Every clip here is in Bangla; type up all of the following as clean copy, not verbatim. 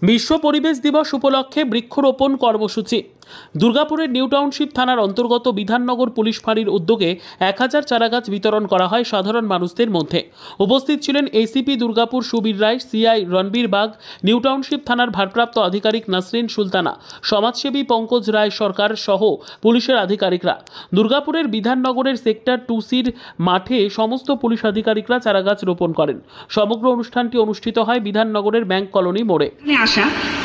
বিশ্ব পরিবেশ দিবস উপলক্ষে বৃক্ষরোপণ কর্মসূচি। দুর্গাপুরের নিউ টাউনশিপ থানার অন্তর্গত বিধাননগর পুলিশ ফাঁড়ির উদ্যোগে 1000 চারাগাছ বিতরণ করা হয় সাধারণ মানুষদের মধ্যে। উপস্থিত ছিলেন ACP Durgapur Subir Roy, CI Ranbir Bag, new township থানার ভারপ্রাপ্ত আধিকারিক নাসরিন সুলতানা, সমাজসেবী পঙ্কজ রায় সরকার সহ পুলিশের আধিকারিকরা। দুর্গাপুরের বিধাননগরের সেক্টর 2সির মাঠে সমস্ত পুলিশ আধিকারিকরা চারাগাছ রোপণ করেন। সমগ্র অনুষ্ঠানটি অনুষ্ঠিত হয় বিধাননগরের ব্যাংক কলোনি মোড়ে।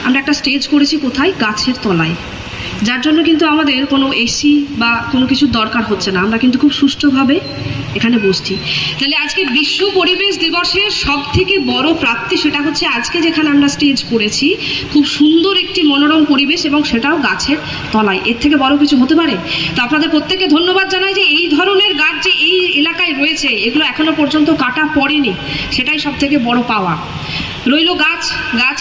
আমরা একটা স্টেজ করেছি কোথায়, গাছের তলায়, যার জন্য কিন্তু আমাদের কোনো এসি বা কোনো কিছু দরকার হচ্ছে না। আমরা কিন্তু খুব সুষ্ঠুভাবে এখানে বসছি। তাহলে আজকে বিশ্ব পরিবেশ দিবসের সব থেকে বড় প্রাপ্তি সেটা হচ্ছে আজকে যেখানে আমরা স্টেজ করেছি, খুব সুন্দর একটি মনোরম পরিবেশ এবং সেটাও গাছের তলায়। এর থেকে বড় কিছু হতে পারে? তো আপনাদের প্রত্যেককে ধন্যবাদ জানাই যে এই ধরনের গাছ যে এই এলাকায় রয়েছে, এগুলো এখনো পর্যন্ত কাটা পড়েনি, সেটাই সব থেকে বড় পাওয়া। রইল গাছ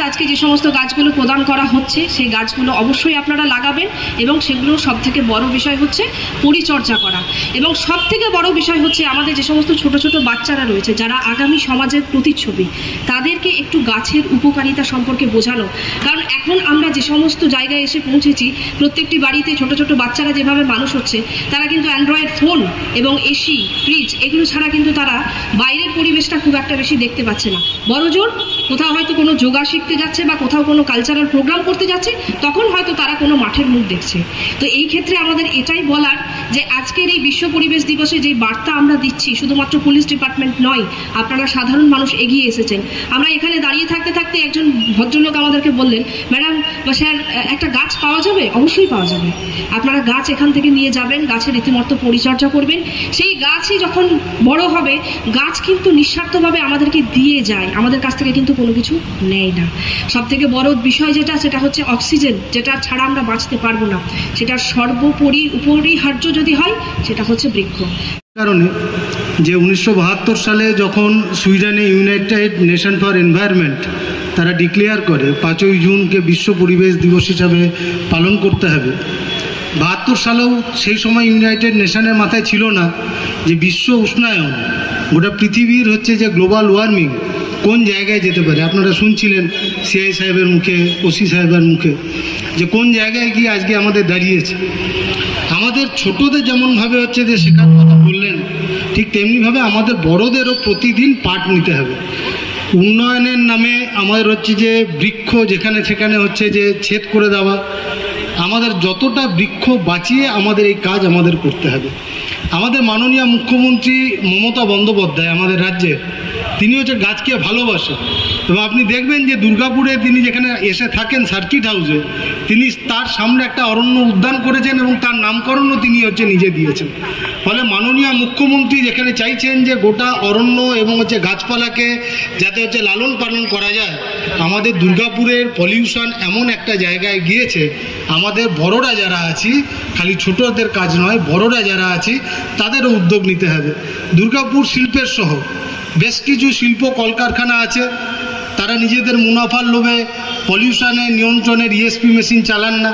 আজকে যে সমস্ত গাছগুলো প্রদান করা হচ্ছে, সেই গাছগুলো অবশ্যই আপনারা লাগাবেন এবং সেগুলো সব থেকে বড় বিষয় হচ্ছে পরিচর্যা করা। এবং সব থেকে বড় বিষয় হচ্ছে আমাদের যে সমস্ত ছোট ছোট বাচ্চারা রয়েছে, যারা আগামী সমাজের প্রতিচ্ছবি, তাদেরকে একটু গাছের উপকারিতা সম্পর্কে বোঝানো। কারণ এখন আমরা যে সমস্ত জায়গায় এসে পৌঁছেছি, প্রত্যেকটি বাড়িতে ছোট ছোট বাচ্চারা যেভাবে মানুষ হচ্ছে, তারা কিন্তু অ্যান্ড্রয়েড ফোন এবং এসি, ফ্রিজ এগুলো ছাড়া কিন্তু তারা বাইরের পরিবেশটা খুব একটা বেশি দেখতে পাচ্ছে না। বড়জোর কোথাও হয়তো কোনো যোগা শিখতে যাচ্ছে বা কোথাও কোনো কালচারাল প্রোগ্রাম করতে যাচ্ছে, তখন হয়তো তারা কোনো মাঠের মুখ দেখছে। তো এই ক্ষেত্রে আমাদের এটাই বলার যে আজকের এই বিশ্ব পরিবেশ দিবসে যে বার্তা আমরা দিচ্ছি, শুধুমাত্র পুলিশ ডিপার্টমেন্ট নয়, আপনারা সাধারণ মানুষ এগিয়ে এসেছেন। আমরা এখানে দাঁড়িয়ে থাকতে থাকতে একজন ভদ্রলোক আমাদেরকে বললেন, ম্যাডাম বা স্যার, একটা গাছ পাওয়া যাবে? অবশ্যই পাওয়া যাবে। আপনারা গাছ এখান থেকে নিয়ে যাবেন, গাছের রীতিমতো পরিচর্যা করবেন। সেই গাছই যখন বড় হবে, গাছ কিন্তু নিঃস্বার্থভাবে আমাদেরকে দিয়ে যায়, আমাদের কাছ থেকে কিন্তু কোনো কিছু নেয় না। সব থেকে বড় বিষয় সেটা হচ্ছে অক্সিজেন, যেটা ছাড়া আমরা বাঁচতে পারবো না। সেটা সর্বোপরি অপরিহার্য যদি হয়, সেটা হচ্ছে বৃক্ষ। কারণে যে 1972 সালে যখন সুইডেনে ইউনাইটেড নেশন ফর এনভায়রনমেন্ট তারা ডিক্লেয়ার করে 5ই জুনকে বিশ্ব পরিবেশ দিবস হিসাবে পালন করতে হবে, 72 সালেও সেই সময় ইউনাইটেড নেশনের মাথায় ছিল না যে বিশ্ব উষ্ণায়ন, গোটা পৃথিবীর হচ্ছে যে গ্লোবাল ওয়ার্মিং কোন জায়গায় যেতে পারে। আপনারা শুনছিলেন সিআই সাহেবের মুখে, ওসি সাহেবের মুখে, যে কোন জায়গায় গিয়ে আজকে আমাদের দাঁড়িয়েছে। আমাদের ছোটদের যেমনভাবে হচ্ছে যে শেখার কথা বললেন, ঠিক তেমনিভাবে আমাদের বড়দেরও প্রতিদিন পাঠ নিতে হবে। উন্নয়নের নামে আমাদের হচ্ছে যে বৃক্ষ যেখানে সেখানে হচ্ছে যে ছেদ করে দেওয়া, আমাদের যতটা বৃক্ষ বাঁচিয়ে আমাদের এই কাজ আমাদের করতে হবে। আমাদের মাননীয় মুখ্যমন্ত্রী মমতা বন্দ্যোপাধ্যায় আমাদের রাজ্যে, তিনি হচ্ছে গাছকে ভালোবাসেন। এবং আপনি দেখবেন যে দুর্গাপুরে তিনি যেখানে এসে থাকেন সার্কিট হাউসে, তিনি তার সামনে একটা অরণ্য উদ্যান করেছেন এবং তার নামকরণও তিনি হচ্ছে নিজে দিয়েছেন। ফলে মাননীয় মুখ্যমন্ত্রী যেখানে চাইছেন যে গোটা অরণ্য এবং হচ্ছে গাছপালাকে যাতে হচ্ছে লালন পালন করা যায়, আমাদের দুর্গাপুরের পলিউশন এমন একটা জায়গায় গিয়েছে, আমাদের বড়রা যারা আছি, খালি ছোটদের কাজ নয়, বড়রা যারা আছি তাদেরও উদ্যোগ নিতে হবে। দুর্গাপুর শিল্পের শহর, বেশ কিছু শিল্প কলকারখানা আছে, তারা নিজেদের মুনাফার লোভে পলিউশনে নিয়ন্ত্রণের ইএসপি মেশিন চালান না।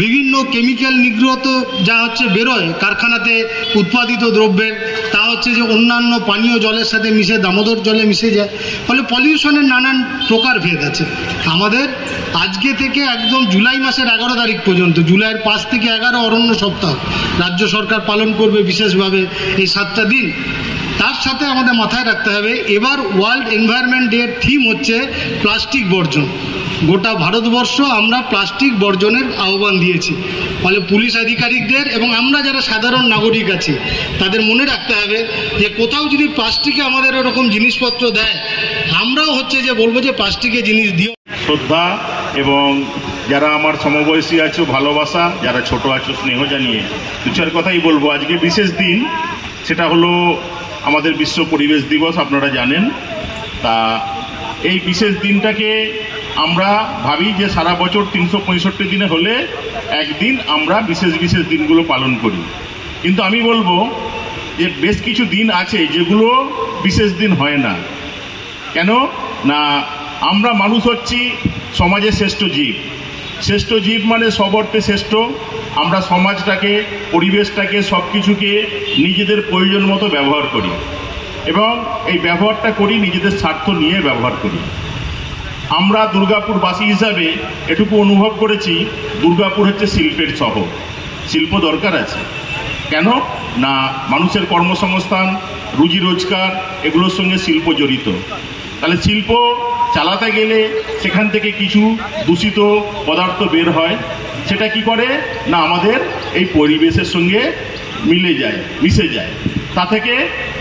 বিভিন্ন কেমিক্যাল নিগৃহীত যা হচ্ছে বেরোয় কারখানাতে উৎপাদিত দ্রব্যের, তা হচ্ছে যে অন্যান্য পানীয় জলের সাথে মিশে দামোদর জলে মিশে যায়। ফলে পলিউশনের নানান প্রকারভেদ আছে। আমাদের আজকে থেকে একদম জুলাই মাসের 11 তারিখ পর্যন্ত, জুলাইয়ের 5 থেকে 11 অরণ্য সপ্তাহ রাজ্য সরকার পালন করবে বিশেষভাবে এই 7টা দিন। তার সাথে আমাদের মাথায় রাখতে হবে, এবার ওয়ার্ল্ড এনভায়রনমেন্ট ডে এর থিম হচ্ছে প্লাস্টিক বর্জন। গোটা ভারতবর্ষ আমরা প্লাস্টিক বর্জনের আহ্বান দিয়েছি। ফলে পুলিশ আধিকারিকদের এবং আমরা যারা সাধারণ নাগরিক আছি, তাদের মনে রাখতে হবে যে কোথাও যদি প্লাস্টিকে আমাদের এরকম জিনিসপত্র দেয়, আমরাও হচ্ছে যে বলবো যে প্লাস্টিকের জিনিস দিও। শ্রদ্ধা এবং যারা আমার সমবয়সী আছো ভালোবাসা, যারা ছোট আছো স্নেহ জানিয়ে 2-4 কথাই বলবো। আজকে বিশেষ দিন, সেটা হলো আমাদের বিশ্ব পরিবেশ দিবস, আপনারা জানেন। তা এই বিশেষ দিনটাকে আমরা ভাবি যে সারা বছর 365 দিনে হলে একদিন আমরা বিশেষ বিশেষ দিনগুলো পালন করি। কিন্তু আমি বলবো যে বেশ কিছু দিন আছে যেগুলো বিশেষ দিন হয় না। কেন না, আমরা মানুষ হচ্ছি সমাজের শ্রেষ্ঠ জীব। শ্রেষ্ঠ জীব মানে সব অর্থে শ্রেষ্ঠ। আমরা সমাজটাকে, পরিবেশটাকে, সব কিছুকে নিজেদের প্রয়োজন মতো ব্যবহার করি এবং এই ব্যবহারটা করি নিজেদের স্বার্থ নিয়ে ব্যবহার করি। আমরা দুর্গাপুরবাসী হিসাবে এটুকু অনুভব করেছি, দুর্গাপুর হচ্ছে শিল্পের শহর, শিল্প দরকার আছে। কেন না, মানুষের কর্মসংস্থান, রুজি রোজগার এগুলোর সঙ্গে শিল্প জড়িত। তাহলে শিল্প চালাতে গেলে সেখান থেকে কিছু দূষিত পদার্থ বের হয়, সেটা কি করে না আমাদের এই পরিবেশের সঙ্গে মিশে যায়, তা থেকে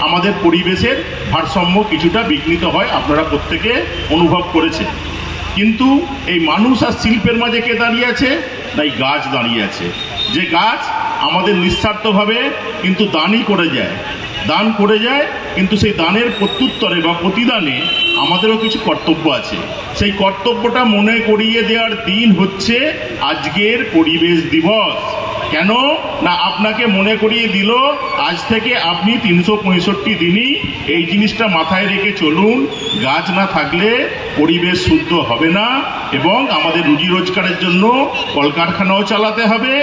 আমাদের পরিবেশের ভারসাম্য কিছুটা বিঘ্নিত হয়, আপনারা প্রত্যেকে অনুভব করেছেন। কিন্তু এই মানুষ আর শিল্পের মাঝে কে দাঁড়িয়ে আছে না এই গাছ দাঁড়িয়ে আছে, যে গাছ আমাদের নিঃস্বার্থভাবে কিন্তু দানই দান করে যায়, কিন্তু সেই দানের প্রত্যুত্তরে বা প্রতিদানে আমাদেরও কিছু কর্তব্য আছে। সেই কর্তব্যটা মনে করিয়ে দেওয়ার দিন হচ্ছে আজকের পরিবেশ দিবস। কেন না আপনাকে মনে করিয়ে দিল আজ থেকে আপনি 365 দিনই এই জিনিসটা মাথায় রেখে চলুন, গাছ না থাকলে পরিবেশ শুদ্ধ হবে না, এবং আমাদের রুজি রোজগারের জন্য কলকারখানাও চালাতে হবে,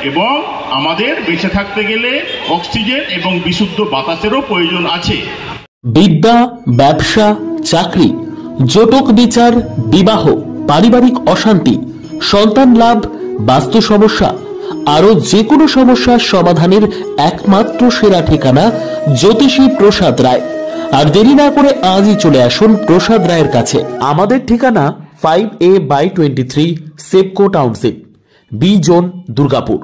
এবং আমাদের বেঁচে থাকতে গেলে অক্সিজেন এবং বিশুদ্ধ বাতাসেরও প্রয়োজন আছে। বিদ্যা, ব্যবসা, চাকরি, জটক বিচার, বিবাহ, পারিবারিক অশান্তি, সন্তান লাভ, বাস্তু সমস্যা, আরো যে কোনো সমস্যার সমাধানের একমাত্র সেরা ঠিকানা জ্যোতিষী প্রসাদ রায়। আর দেরি না করে আজই চলে আসুন প্রসাদ রায়ের কাছে। আমাদের ঠিকানা 5A/23 Sepco township, B zone, Durgapur,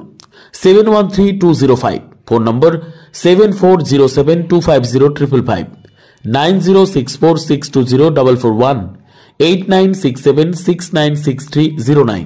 713205। Phone number 7407250555, 9064620441, 8967696309।